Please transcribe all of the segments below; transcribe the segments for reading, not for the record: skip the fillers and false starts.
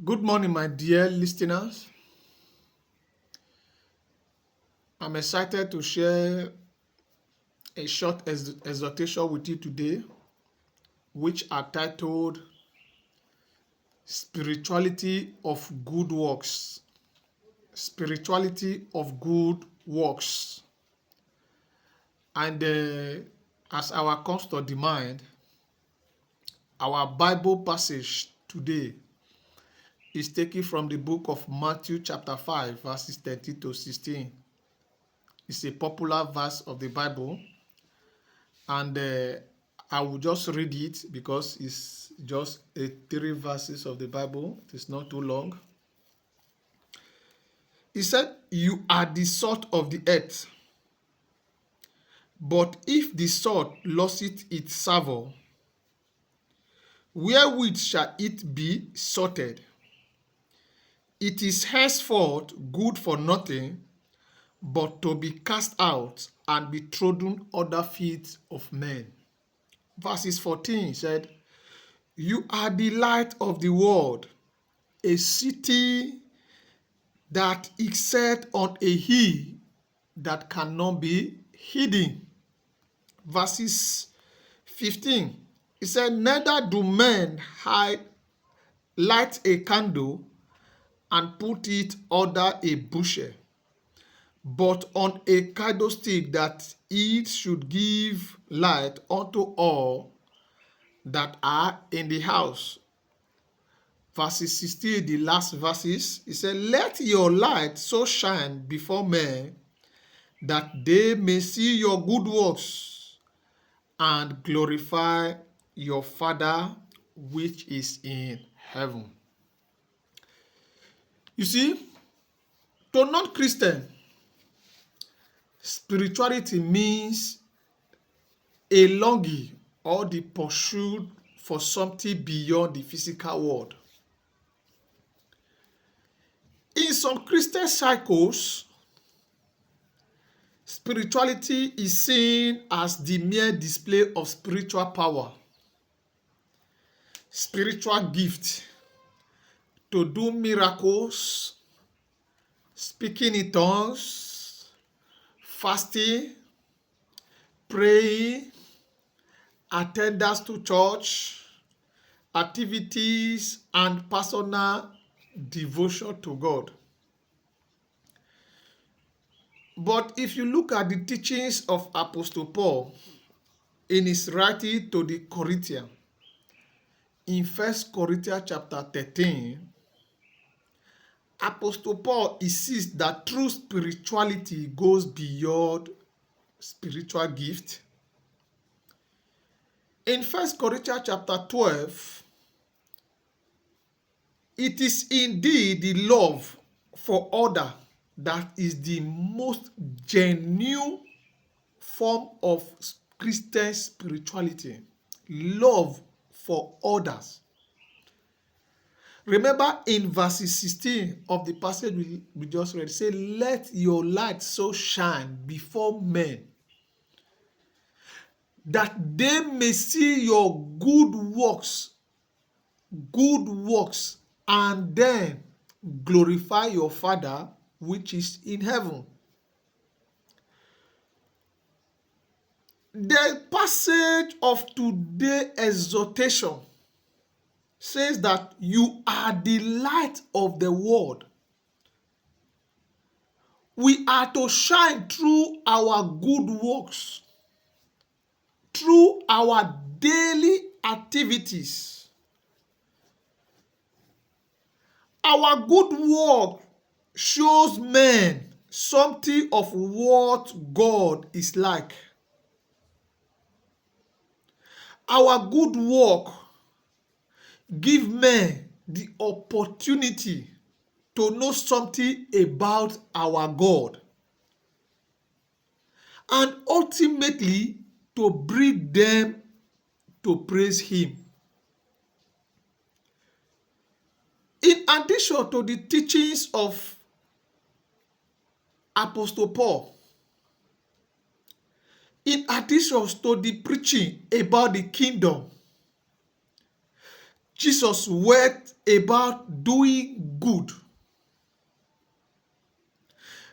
Good morning, my dear listeners. I'm excited to share a short exhortation with you today, which are titled Spirituality of Good Works. Spirituality of Good Works. And as our custom demand, our Bible passage today is taken from the book of Matthew, chapter 5, verses 13 to 16. It's a popular verse of the Bible, and I will just read it because it's just three verses of the Bible. It is not too long. He said, "You are the salt of the earth, but if the salt loseth its savour, wherewith shall it be salted? It is henceforth good for nothing, but to be cast out and be trodden under feet of men." Verses 14 said, "You are the light of the world. A city that is set on a hill that cannot be hidden." Verses 15, it said, "Neither do men light a candle and put it under a bushel, but on a candlestick, that it should give light unto all that are in the house." Verses 16, the last verses, it said, "Let your light so shine before men that they may see your good works and glorify your Father which is in heaven." You see, to non-Christian, spirituality means a longing or the pursuit for something beyond the physical world. In some Christian circles, spirituality is seen as the mere display of spiritual power, spiritual gift, to do miracles, speaking in tongues, fasting, praying, attendance to church, activities, and personal devotion to God. But if you look at the teachings of Apostle Paul in his writing to the Corinthians, in 1 Corinthians chapter 13, Apostle Paul insists that true spirituality goes beyond spiritual gift. In 1 Corinthians chapter 12, it is indeed the love for other that is the most genuine form of Christian spirituality. Love for others. Remember in verses 16 of the passage we just read, say, "Let your light so shine before men that they may see your good works, and then glorify your Father which is in heaven." The passage of today's exhortation says that you are the light of the world. We are to shine through our good works, through our daily activities. Our good work shows men something of what God is like. Our good work give men the opportunity to know something about our God, and ultimately to bring them to praise Him. In addition to the teachings of Apostle Paul, in addition to the preaching about the kingdom, Jesus went about doing good.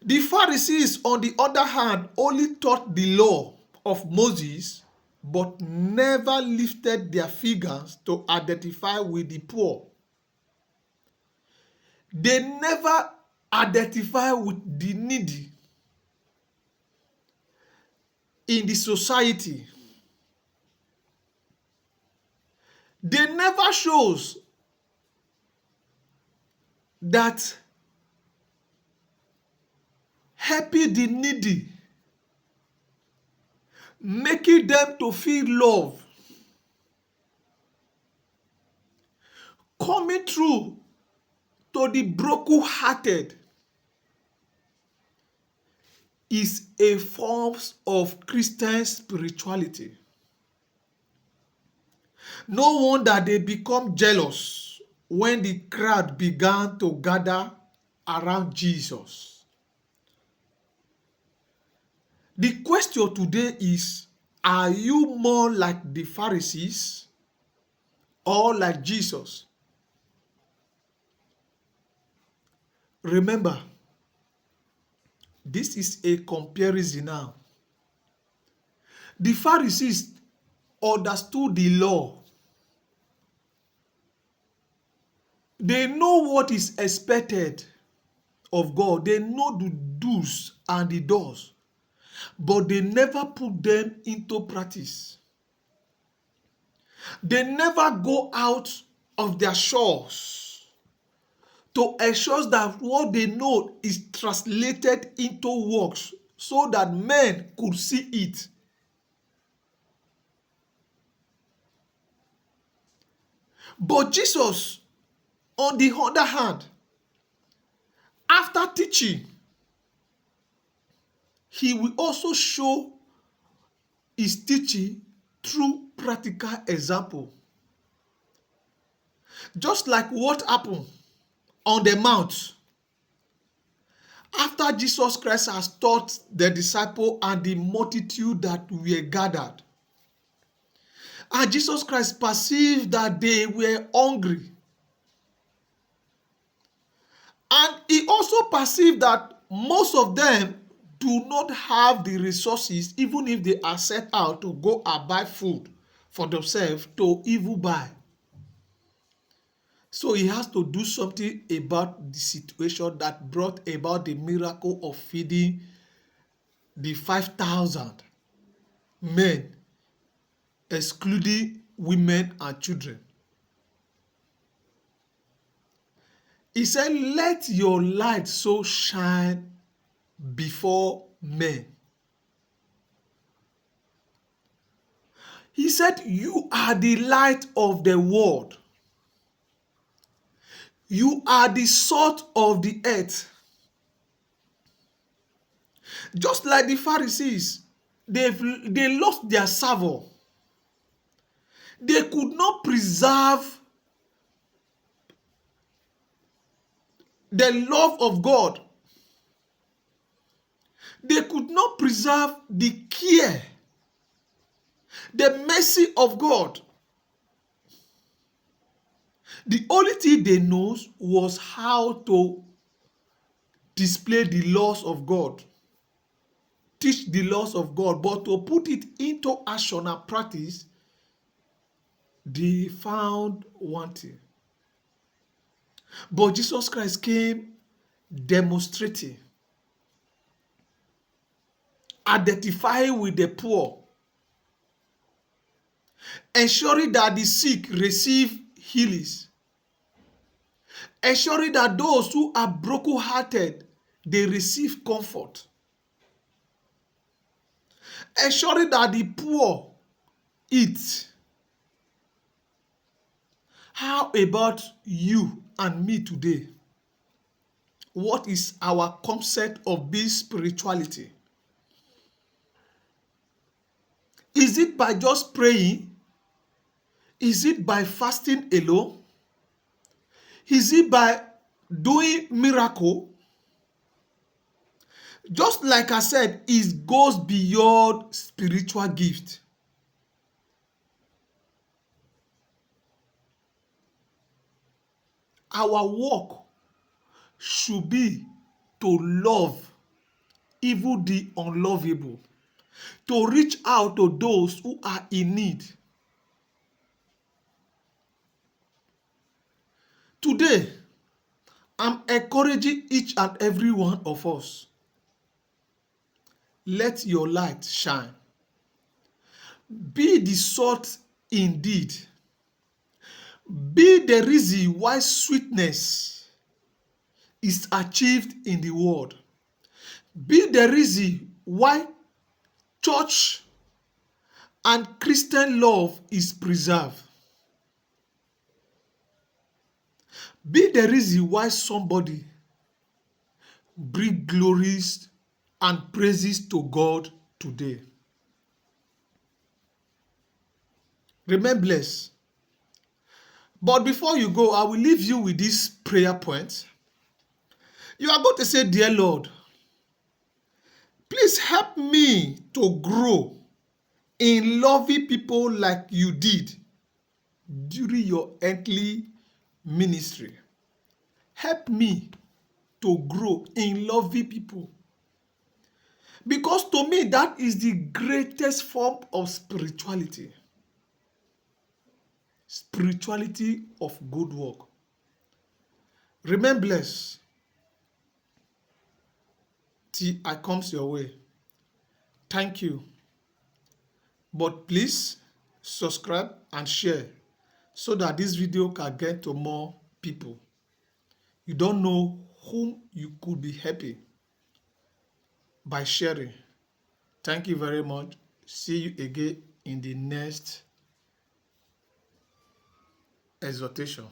The Pharisees, on the other hand, only taught the law of Moses, but never lifted their fingers to identify with the poor. They never identify with the needy in the society. They never shows that helping the needy, making them to feel love, coming through to the broken-hearted is a form of Christian spirituality. No wonder they become jealous when the crowd began to gather around Jesus. The question today is, are you more like the Pharisees or like Jesus? Remember, this is a comparison now. The Pharisees understood the law. They know what is expected of God. They know the do's and the don'ts, but they never put them into practice. They never go out of their shores to ensure that what they know is translated into works so that men could see it. But Jesus, on the other hand, after teaching, he will also show his teaching through practical example. Just like what happened on the mount. After Jesus Christ has taught the disciple and the multitude that were gathered, and Jesus Christ perceived that they were hungry, and he also perceived that most of them do not have the resources, even if they are set out to go and buy food for themselves, to even buy. So he has to do something about the situation that brought about the miracle of feeding the 5,000 men, excluding women and children. He said, let your light so shine before men. He said, you are the light of the world. You are the salt of the earth. Just like the Pharisees, they lost their savor. They could not preserve the love of God. They could not preserve the care, the mercy of God. The only thing they know was how to display the laws of God, teach the laws of God, but to put it into action and practice, they found wanting. But Jesus Christ came demonstrating, identifying with the poor, ensuring that the sick receive healings, ensuring that those who are broken-hearted, they receive comfort, ensuring that the poor eat. How about you and me today? What is our concept of being spirituality? Is it by just praying? Is it by fasting alone? Is it by doing miracle? Just like I said, it goes beyond spiritual gift. our work should be to love even the unlovable, to reach out to those who are in need. Today, I'm encouraging each and every one of us. Let your light shine. Be the salt indeed. Be the reason why sweetness is achieved in the world. Be the reason why church and Christian love is preserved. Be the reason why somebody bring glories and praises to God today. Remain blessed. But before you go, I will leave you with this prayer point. You are going to say, Dear Lord, please help me to grow in loving people like you did during your earthly ministry. Help me to grow in loving people. Because to me, that is the greatest form of spirituality. Spirituality of good work. Remain blessed till I comes your way. Thank you. But please subscribe and share so that this video can get to more people. You don't know whom you could be helping by sharing. Thank you very much. See you again in the next exhortation.